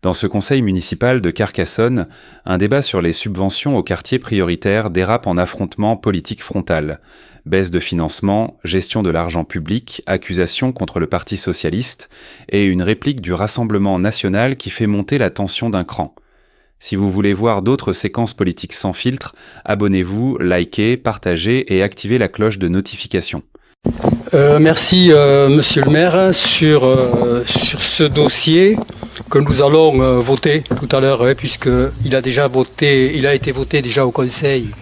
Dans ce conseil municipal de Carcassonne, un débat sur les subventions aux quartiers prioritaires dérape en affrontement politique frontal. Baisse de financement, gestion de l'argent public, accusations contre le Parti socialiste et une réplique du Rassemblement national qui fait monter la tension d'un cran. Si vous voulez voir d'autres séquences politiques sans filtre, abonnez-vous, likez, partagez et activez la cloche de notification. Merci Monsieur le maire sur ce dossier que nous allons voter tout à l'heure, puisqu'il a été voté déjà au conseil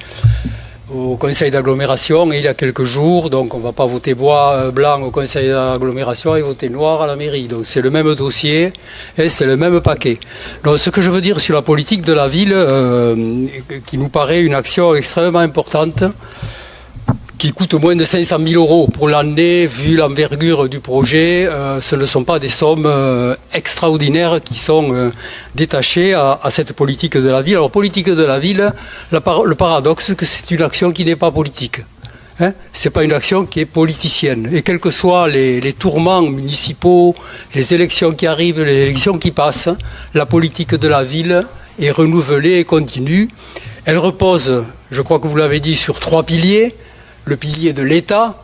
d'agglomération il y a quelques jours, donc on ne va pas voter blanc au conseil d'agglomération et voter noir à la mairie. Donc c'est le même dossier et c'est le même paquet. Donc ce que je veux dire sur la politique de la ville, qui nous paraît une action extrêmement importante, qui coûte moins de 500 000 euros pour l'année, vu l'envergure du projet. Ce ne sont pas des sommes extraordinaires qui sont détachées à cette politique de la ville. Alors, politique de la ville, le paradoxe, c'est que c'est une action qui n'est pas politique. Ce n'est pas une action qui est politicienne. Et quels que soient les tourments municipaux, les élections qui arrivent, les élections qui passent, la politique de la ville est renouvelée et continue. Elle repose, je crois que vous l'avez dit, sur 3 piliers. Le pilier de l'État,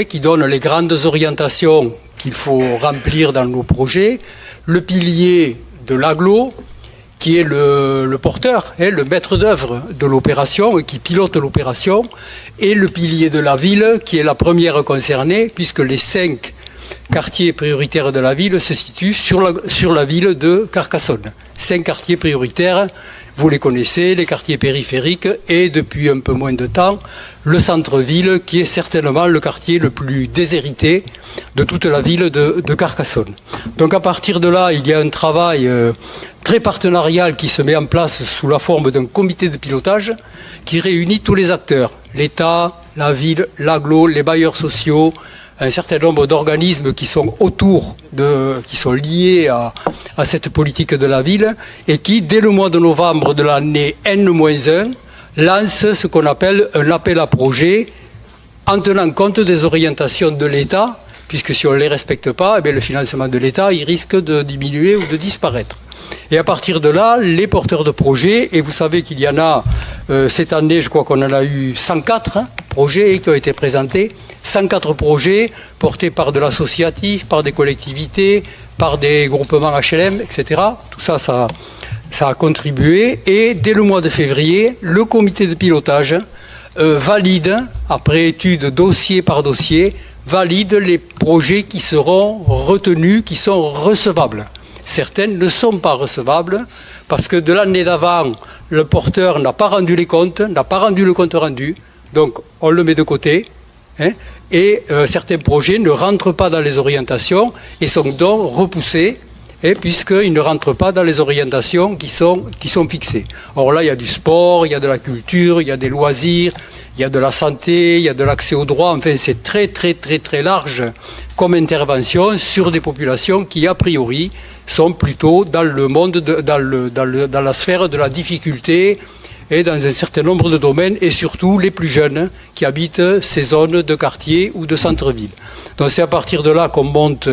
qui donne les grandes orientations qu'il faut remplir dans nos projets. Le pilier de l'agglo, qui est le porteur, le maître d'œuvre de l'opération et qui pilote l'opération. Et le pilier de la ville, qui est la première concernée, puisque les 5 quartiers prioritaires de la ville se situent sur la ville de Carcassonne. 5 quartiers prioritaires. Vous les connaissez, les quartiers périphériques et depuis un peu moins de temps, le centre-ville qui est certainement le quartier le plus déshérité de toute la ville de Carcassonne. Donc à partir de là, il y a un travail très partenarial qui se met en place sous la forme d'un comité de pilotage qui réunit tous les acteurs, l'État, la ville, l'agglo, les bailleurs sociaux, un certain nombre d'organismes qui sont qui sont liés à cette politique de la ville et qui, dès le mois de novembre de l'année N-1, lancent ce qu'on appelle un appel à projet en tenant compte des orientations de l'État, puisque si on ne les respecte pas, le financement de l'État il risque de diminuer ou de disparaître. Et à partir de là, les porteurs de projets, et vous savez qu'il y en a, cette année, je crois qu'on en a eu 104 projets qui ont été présentés, 104 projets portés par de l'associatif, par des collectivités, par des groupements HLM, etc. Tout ça, ça a contribué. Et dès le mois de février, le comité de pilotage valide, après étude dossier par dossier, valide les projets qui seront retenus, qui sont recevables. Certaines ne sont pas recevables parce que de l'année d'avant, le porteur n'a pas rendu les comptes, n'a pas rendu le compte rendu. Donc, on le met de côté. Et certains projets ne rentrent pas dans les orientations et sont donc repoussés puisqu'ils ne rentrent pas dans les orientations qui sont fixées. Or là, il y a du sport, il y a de la culture, il y a des loisirs, il y a de la santé, il y a de l'accès aux droits. Enfin, c'est très, très, très, très large comme intervention sur des populations qui, a priori, sont plutôt dans le monde, dans la sphère de la difficulté et dans un certain nombre de domaines, et surtout les plus jeunes qui habitent ces zones de quartier ou de centre-ville. Donc c'est à partir de là qu'on monte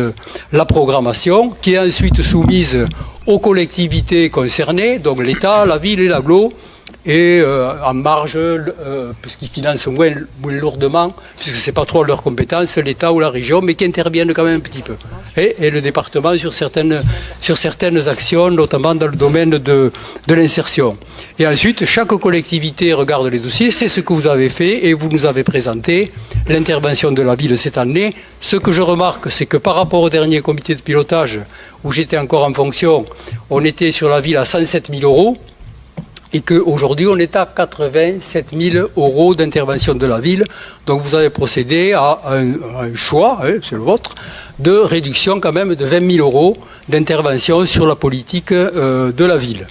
la programmation, qui est ensuite soumise aux collectivités concernées, donc l'État, la ville et l'agglo, et en marge, puisqu'ils financent moins lourdement, puisque ce n'est pas trop leur compétence, l'État ou la région, mais qui interviennent quand même un petit peu. Et le département sur certaines actions, notamment dans le domaine de l'insertion. Et ensuite, chaque collectivité regarde les dossiers, c'est ce que vous avez fait, et vous nous avez présenté l'intervention de la ville cette année. Ce que je remarque, c'est que par rapport au dernier comité de pilotage, où j'étais encore en fonction, on était sur la ville à 107 000 euros, et qu'aujourd'hui, on est à 87 000 euros d'intervention de la ville. Donc vous avez procédé à un choix, c'est le vôtre, de réduction quand même de 20 000 euros d'intervention sur la politique de la ville.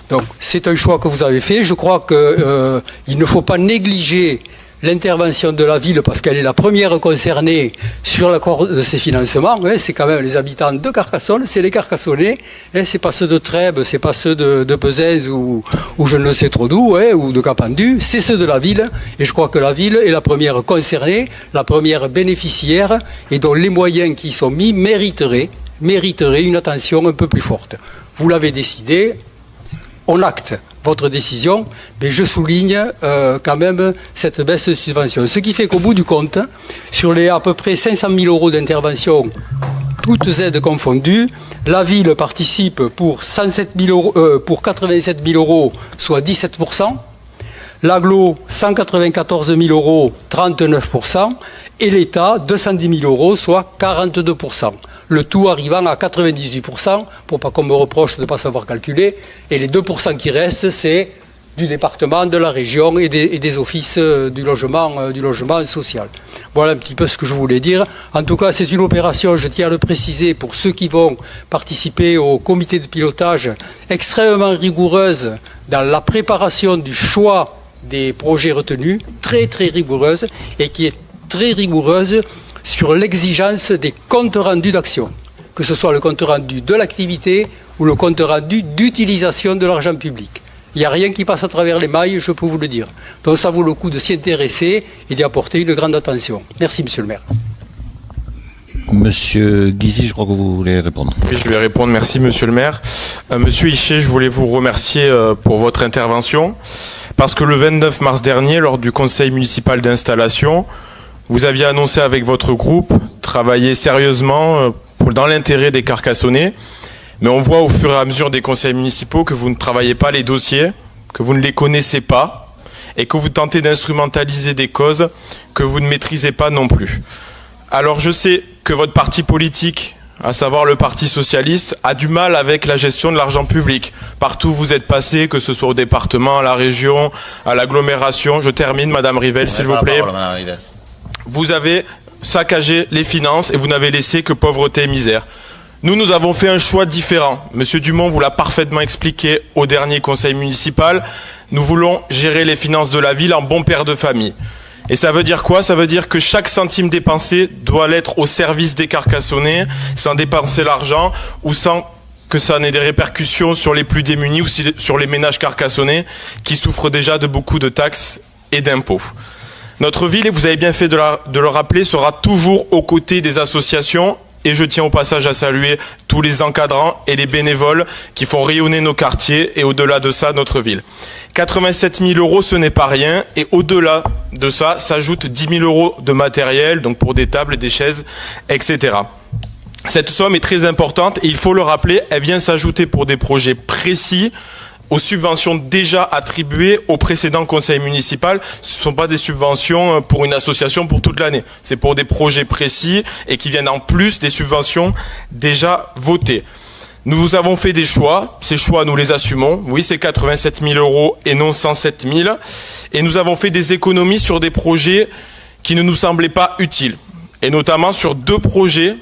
Donc c'est un choix que vous avez fait. Je crois qu'il ne faut pas négliger l'intervention de la ville parce qu'elle est la première concernée sur l'accord de ces financements. C'est quand même les habitants de Carcassonne, c'est les Carcassonnais, c'est pas ceux de Trèbes, c'est pas ceux de Pezens ou je ne sais trop d'où, ou de Capendu, c'est ceux de la ville. Et je crois que la ville est la première concernée, la première bénéficiaire et dont les moyens qui y sont mis mériteraient une attention un peu plus forte. vous l'avez décidé, on acte votre décision, mais je souligne quand même cette baisse de subvention. Ce qui fait qu'au bout du compte, sur les à peu près 500 000 euros d'intervention, toutes aides confondues, la ville participe pour 87 000 euros, soit 17%, l'agglo 194 000 euros, 39%, et l'État 210 000 euros, soit 42%. Le tout arrivant à 98%, pour pas qu'on me reproche de ne pas savoir calculer, et les 2% qui restent, c'est du département, de la région et des offices du logement social. Voilà un petit peu ce que je voulais dire. En tout cas, c'est une opération, je tiens à le préciser, pour ceux qui vont participer au comité de pilotage, extrêmement rigoureuse dans la préparation du choix des projets retenus, très très rigoureuse, et qui est très rigoureuse sur l'exigence des comptes rendus d'action, que ce soit le compte rendu de l'activité ou le compte rendu d'utilisation de l'argent public. Il n'y a rien qui passe à travers les mailles, je peux vous le dire. Donc ça vaut le coup de s'y intéresser et d'y apporter une grande attention. Merci, monsieur le maire. Monsieur Guizy, je crois que vous voulez répondre. Oui, je vais répondre. Merci, monsieur le maire. Monsieur Hichet, je voulais vous remercier pour votre intervention, parce que le 29 mars dernier, lors du conseil municipal d'installation, vous aviez annoncé avec votre groupe travailler sérieusement dans l'intérêt des Carcassonnais, mais on voit au fur et à mesure des conseils municipaux que vous ne travaillez pas les dossiers, que vous ne les connaissez pas, et que vous tentez d'instrumentaliser des causes que vous ne maîtrisez pas non plus. Alors je sais que votre parti politique, à savoir le Parti socialiste, a du mal avec la gestion de l'argent public. Partout où vous êtes passé, que ce soit au département, à la région, à l'agglomération. Je termine, Madame Rivelle, s'il vous plaît. Vous avez saccagé les finances et vous n'avez laissé que pauvreté et misère. Nous avons fait un choix différent. Monsieur Dumont vous l'a parfaitement expliqué au dernier conseil municipal. Nous voulons gérer les finances de la ville en bon père de famille. Et ça veut dire quoi? Ça veut dire que chaque centime dépensé doit l'être au service des Carcassonnais, sans dépenser l'argent ou sans que ça n'ait des répercussions sur les plus démunis ou sur les ménages carcassonnais qui souffrent déjà de beaucoup de taxes et d'impôts. Notre ville, et vous avez bien fait de le rappeler, sera toujours aux côtés des associations, et je tiens au passage à saluer tous les encadrants et les bénévoles qui font rayonner nos quartiers et au-delà de ça, notre ville. 87 000 euros, ce n'est pas rien, et au-delà de ça, s'ajoutent 10 000 euros de matériel, donc pour des tables, des chaises, etc. Cette somme est très importante, et il faut le rappeler, elle vient s'ajouter pour des projets précis, aux subventions déjà attribuées au précédent conseil municipal. Ce ne sont pas des subventions pour une association pour toute l'année. C'est pour des projets précis et qui viennent en plus des subventions déjà votées. Nous avons fait des choix. Ces choix, nous les assumons. Oui, c'est 87 000 euros et non 107 000. Et nous avons fait des économies sur des projets qui ne nous semblaient pas utiles. Et notamment sur 2 projets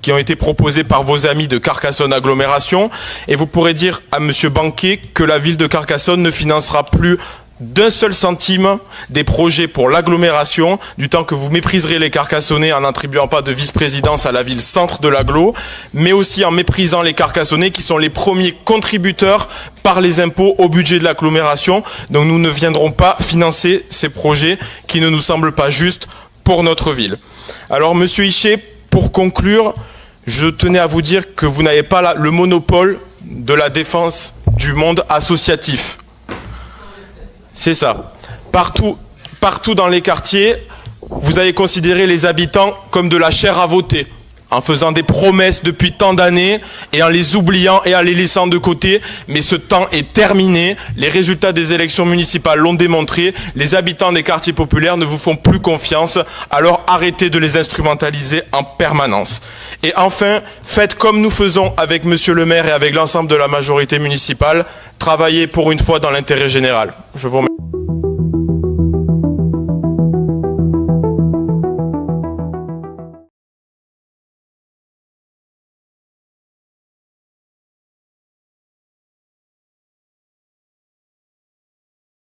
qui ont été proposés par vos amis de Carcassonne Agglomération. Et vous pourrez dire à monsieur Banquet que la ville de Carcassonne ne financera plus d'un seul centime des projets pour l'agglomération, du temps que vous mépriserez les Carcassonnais en n'attribuant pas de vice-présidence à la ville centre de l'agglo, mais aussi en méprisant les Carcassonnais qui sont les premiers contributeurs par les impôts au budget de l'agglomération. Donc nous ne viendrons pas financer ces projets qui ne nous semblent pas justes pour notre ville. Alors monsieur Hichet, pour conclure, je tenais à vous dire que vous n'avez pas le monopole de la défense du monde associatif. C'est ça. Partout dans les quartiers, vous avez considéré les habitants comme de la chair à voter, en faisant des promesses depuis tant d'années et en les oubliant et en les laissant de côté. Mais ce temps est terminé. Les résultats des élections municipales l'ont démontré. Les habitants des quartiers populaires ne vous font plus confiance. Alors arrêtez de les instrumentaliser en permanence. Et enfin, faites comme nous faisons avec monsieur le maire et avec l'ensemble de la majorité municipale. Travaillez pour une fois dans l'intérêt général. Je vous remercie.